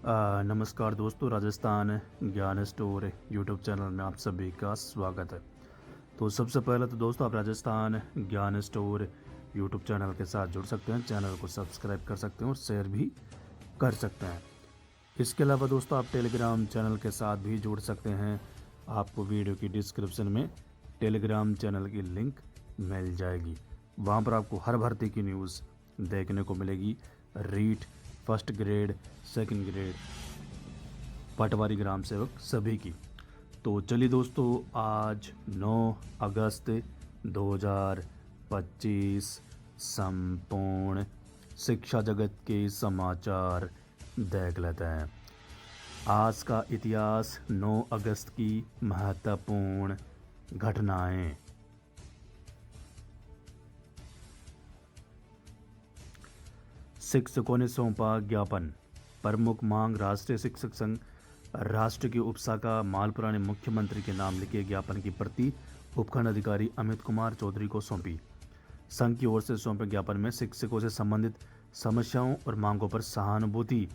नमस्कार दोस्तों, राजस्थान ज्ञान स्टोर यूट्यूब चैनल में आप सभी का स्वागत है। तो सबसे पहले तो दोस्तों, आप राजस्थान ज्ञान स्टोर यूट्यूब चैनल के साथ जुड़ सकते हैं, चैनल को सब्सक्राइब कर सकते हैं और शेयर भी कर सकते हैं। इसके अलावा दोस्तों, आप टेलीग्राम चैनल के साथ भी जुड़ सकते हैं। आपको वीडियो की डिस्क्रिप्शन में टेलीग्राम चैनल की लिंक मिल जाएगी। वहाँ पर आपको हर भर्ती की न्यूज़ देखने को मिलेगी। REET, first grade, second grade, पटवारी, ग्राम सेवक सभी की। तो चलिए दोस्तों, आज 9 अगस्त 2025 संपूर्ण शिक्षा जगत के समाचार देख लेते हैं। आज का इतिहास, 9 अगस्त की महत्वपूर्ण घटनाएं। शिक्षकों ने सौंपा ज्ञापन। प्रमुख मांग राष्ट्रीय शिक्षक संघ राष्ट्र की उपशाखा मालपुरा ने मुख्यमंत्री के नाम लिखे ज्ञापन की प्रति उपखंड अधिकारी अमित कुमार चौधरी को सौंपी। संघ की ओर से सौंपे ज्ञापन में शिक्षकों से संबंधित समस्याओं और मांगों पर सहानुभूति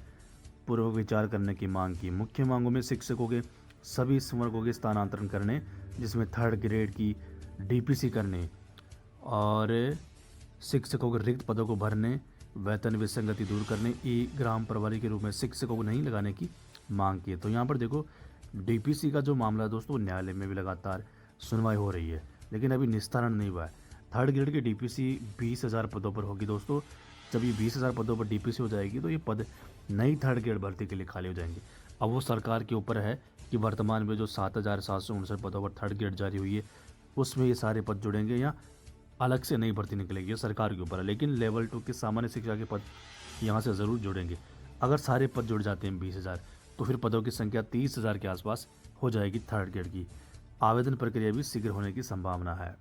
पूर्वक विचार करने की मांग की। मुख्य मांगों में शिक्षकों के सभी संवर्गों के स्थानांतरण करने, जिसमें थर्ड ग्रेड की डीपीसी करने और शिक्षकों के रिक्त पदों को भरने, वेतन विसंगति दूर करने, ग्राम प्रभारी के रूप में शिक्षकों को नहीं लगाने की मांग की है। तो यहाँ पर देखो, डीपीसी का जो मामला है दोस्तों, न्यायालय में भी लगातार सुनवाई हो रही है, लेकिन अभी निस्तारण नहीं हुआ है। थर्ड ग्रेड की डीपीसी 20,000 पदों पर होगी दोस्तों। जब ये 20,000 पदों पर डीपीसी हो जाएगी तो ये पद नई थर्ड ग्रेड भर्ती के लिए खाली हो जाएंगे। अब वो सरकार के ऊपर है कि वर्तमान में जो 7,759 पदों पर थर्ड ग्रेड जारी हुई है, उसमें ये सारे पद जुड़ेंगे या अलग से नई भर्ती निकलेगी, ये सरकार के ऊपर है। लेकिन लेवल 2 की सामान्य शिक्षा के पद यहाँ से ज़रूर जुड़ेंगे। अगर सारे पद जुड़ जाते हैं 20,000, तो फिर पदों की संख्या 30,000 के आसपास हो जाएगी थर्ड ग्रेड की। आवेदन प्रक्रिया भी शीघ्र होने की संभावना है।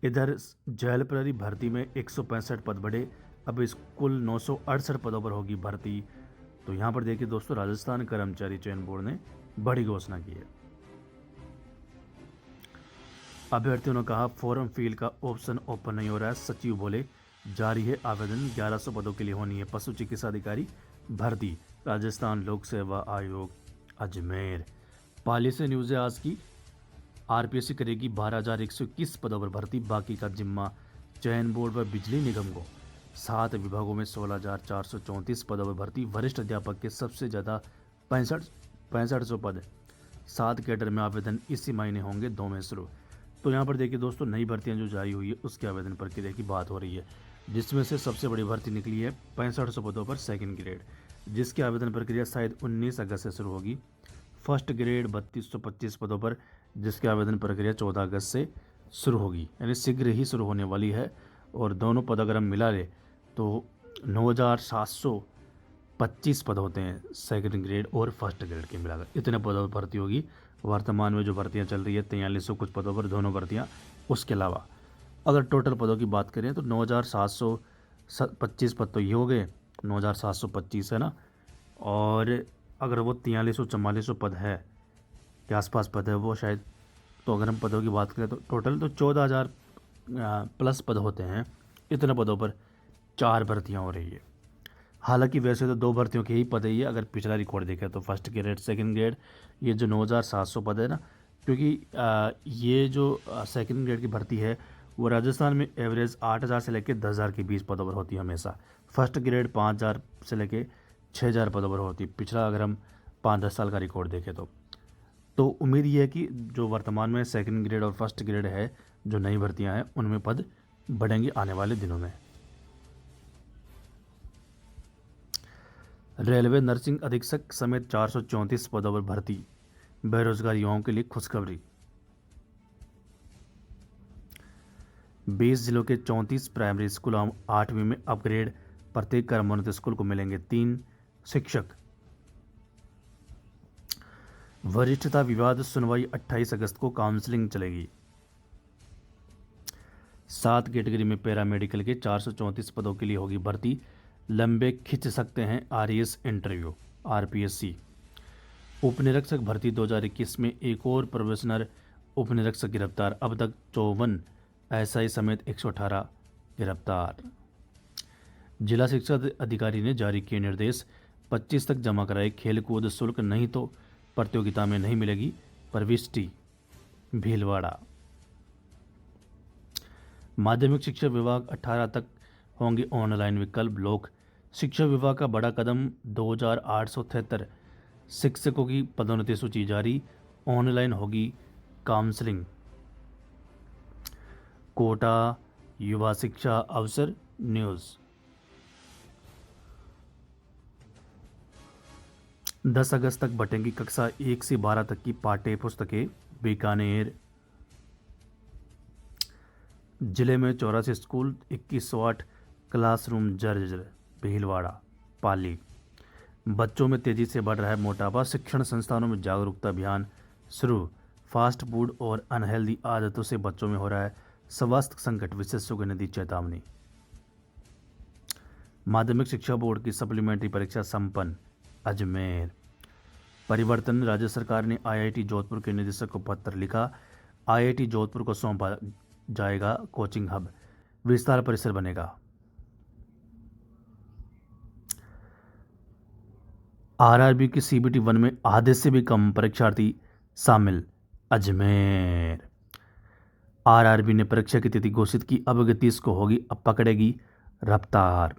इधर जेल प्रहरी भर्ती में 165 पद बढ़े। अब इस कुल 968 पदों पर होगी भर्ती। तो यहाँ पर देखिए दोस्तों, राजस्थान कर्मचारी चयन बोर्ड ने बड़ी घोषणा की है। अभ्यर्थियों ने कहा, फॉर्म फिल का ऑप्शन ओपन नहीं हो रहा है। सचिव बोले, जारी है आवेदन, 1100 पदों के लिए होनी है पशु चिकित्सा अधिकारी भर्ती। राजस्थान लोक सेवा आयोग अजमेर। पाली से न्यूज़ है आज की। आरपीएससी करेगी 12,121 पदों पर भर्ती, बाकी का जिम्मा चयन बोर्ड व बिजली निगम को। 7 विभागों में 16,434 पदों पर भर्ती। वरिष्ठ अध्यापक के सबसे ज़्यादा 6500 पद। 7 कैडर में आवेदन इसी महीने होंगे 2 में शुरू। तो यहाँ पर देखिए दोस्तों, नई भर्तियाँ जो जारी हुई है उसके आवेदन प्रक्रिया की बात हो रही है, जिसमें से सबसे बड़ी भर्ती निकली है 6500 पदों पर सेकंड ग्रेड, जिसकी आवेदन प्रक्रिया शायद 19 अगस्त से शुरू होगी। फर्स्ट ग्रेड 3225 पदों पर, जिसकी आवेदन प्रक्रिया 14 अगस्त से शुरू होगी, यानी शीघ्र ही शुरू होने वाली है। और दोनों पद अगर हम मिला ले तो 9,725 पद होते हैं सेकंड ग्रेड और फर्स्ट ग्रेड के मिलाकर, इतने पदों पर भर्ती होगी। वर्तमान में जो भर्तियां चल रही है 4300 कुछ पदों पर, दोनों भर्तियां। उसके अलावा अगर टोटल पदों की बात करें तो 9,725 पद तो ये हो गए, 9,725 है ना। और अगर वो 4300-4400 पद है के आसपास पद है वो शायद, तो अगर हम पदों की बात करें तो टोटल तो 14,000 प्लस पद होते हैं। इतने पदों पर 4 भर्तियाँ हो रही है। हालांकि वैसे तो 2 भर्तियों के ही पद है ये, अगर पिछला रिकॉर्ड देखें तो फर्स्ट ग्रेड सेकंड ग्रेड, ये जो 9,700 पद है ना, क्योंकि ये जो सेकंड ग्रेड की भर्ती है वो राजस्थान में एवरेज 8,000 से लेकर 10,000 के बीच पदों पर होती है हमेशा। फर्स्ट ग्रेड 5,000 से लेकर 6,000 पदों पर होती है, पिछला अगर हम 5-10 साल का रिकॉर्ड देखें तो उम्मीद ये है कि जो वर्तमान में सेकंड ग्रेड और फर्स्ट ग्रेड है, जो नई भर्तियां हैं, उनमें पद बढ़ेंगे आने वाले दिनों में। रेलवे नर्सिंग अधीक्षक समेत 434 पदों पर भर्ती, बेरोजगार युवाओं के लिए खुशखबरी। 20 जिलों के 34 प्राइमरी स्कूल 8वीं में अपग्रेड, प्रत्येक क्रमोन्नत स्कूल को मिलेंगे 3 शिक्षक। वरिष्ठता विवाद सुनवाई 28 अगस्त को, काउंसलिंग चलेगी। 7 कैटेगरी में पैरामेडिकल के 434 पदों के लिए होगी भर्ती, लंबे खिंच सकते हैं आरएएस इंटरव्यू। आरपीएससी उपनिरीक्षक भर्ती 2021 में एक और प्रोबेशनर उपनिरीक्षक गिरफ्तार, अब तक 54 एसआई समेत 118 गिरफ्तार। जिला शिक्षा अधिकारी ने जारी किए निर्देश, 25 तक जमा कराए। खेलकूद शुल्क नहीं तो प्रतियोगिता में नहीं मिलेगी प्रविष्टि। भीलवाड़ा। माध्यमिक शिक्षा विभाग 18 तक होंगे ऑनलाइन विकल्प। लोक शिक्षा विभाग का बड़ा कदम। 2873 शिक्षकों की पदोन्नति सूची जारी। ऑनलाइन होगी काउंसलिंग। कोटा युवा शिक्षा अवसर न्यूज़। 10 अगस्त तक बटेंगी कक्षा 1 से 12 तक की पाठ्य पुस्तकें। बीकानेर। जिले में 84 स्कूल 2108 क्लासरूम जर्जर। भीलवाड़ा। पाली। बच्चों में तेजी से बढ़ रहा है मोटापा। शिक्षण संस्थानों में जागरूकता अभियान शुरू। फास्ट फूड और अनहेल्दी आदतों से बच्चों में हो रहा है स्वास्थ्य संकट, विशेषज्ञों ने दी चेतावनी। माध्यमिक शिक्षा बोर्ड की सप्लीमेंट्री परीक्षा संपन्न। अजमेर। परिवर्तन। राज्य सरकार ने आईआईटी जोधपुर के निदेशक को पत्र लिखा। आईआईटी जोधपुर को सौंपा जाएगा कोचिंग हब। विस्तार परिसर बनेगा। आरआरबी की सीबीटी 1 में आधे से भी कम परीक्षार्थी शामिल। अजमेर। आरआरबी ने परीक्षा की तिथि घोषित की। अब 31 को होगी, अब पकड़ेगी रफ्तार।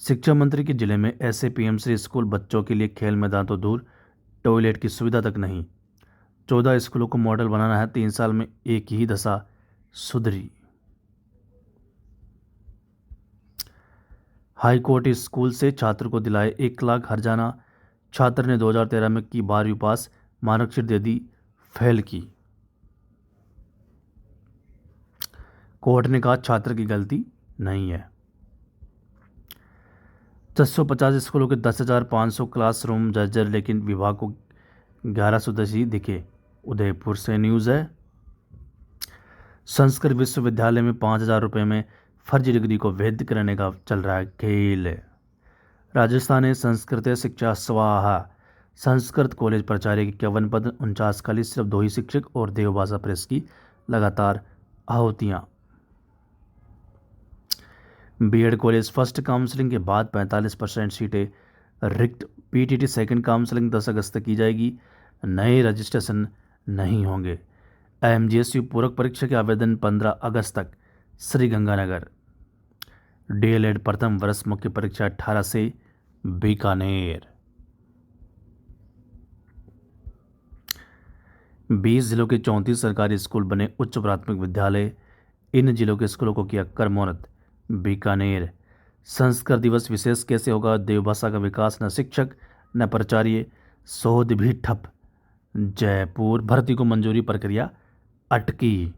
शिक्षा मंत्री के जिले में ऐसे पीएमसी स्कूल। बच्चों के लिए खेल मैदान तो दूर, टॉयलेट की सुविधा तक नहीं। 14 स्कूलों को मॉडल बनाना है। 3 साल में एक ही दशा सुधरी। हाईकोर्ट स्कूल से छात्र को दिलाए 1 लाख हर्जाना। छात्र ने 2013 में की 12वीं पास, मार्कशीट दे दी फेल की। कोर्ट ने कहा छात्र की गलती नहीं है। 650 स्कूलों के 10,500 क्लासरूम जर्जर, लेकिन विभाग को 1110 दिखे। उदयपुर से न्यूज़ है। संस्कृत विश्वविद्यालय में 5,000 रुपये में फर्जी डिग्री को वैध कराने का चल रहा है खेल। राजस्थान में संस्कृत शिक्षा स्वाहा। संस्कृत कॉलेज प्राचार्य के 51 पद, 49 खाली, सिर्फ 2 ही शिक्षक और देवभाषा प्रेस की लगातार आहुतियाँ। बीएड कॉलेज फर्स्ट काउंसलिंग के बाद 45% सीटें रिक्त। पीटीटी सेकंड काउंसलिंग 10 अगस्त तक की जाएगी। नए रजिस्ट्रेशन नहीं होंगे। एमजीएसयू पूरक परीक्षा के आवेदन 15 अगस्त तक। श्रीगंगानगर। डीएलएड प्रथम वर्ष मुख्य परीक्षा 18 से। बीकानेर। 20 जिलों के 34 सरकारी स्कूल बने उच्च प्राथमिक विद्यालय। इन जिलों के स्कूलों को किया कर्मोन्नत। बीकानेर। संस्कृत दिवस विशेष कैसे होगा? देवभाषा का विकास, न शिक्षक न प्राचार्य, शोध भी ठप। जयपुर। भर्ती को मंजूरी प्रक्रिया अटकी।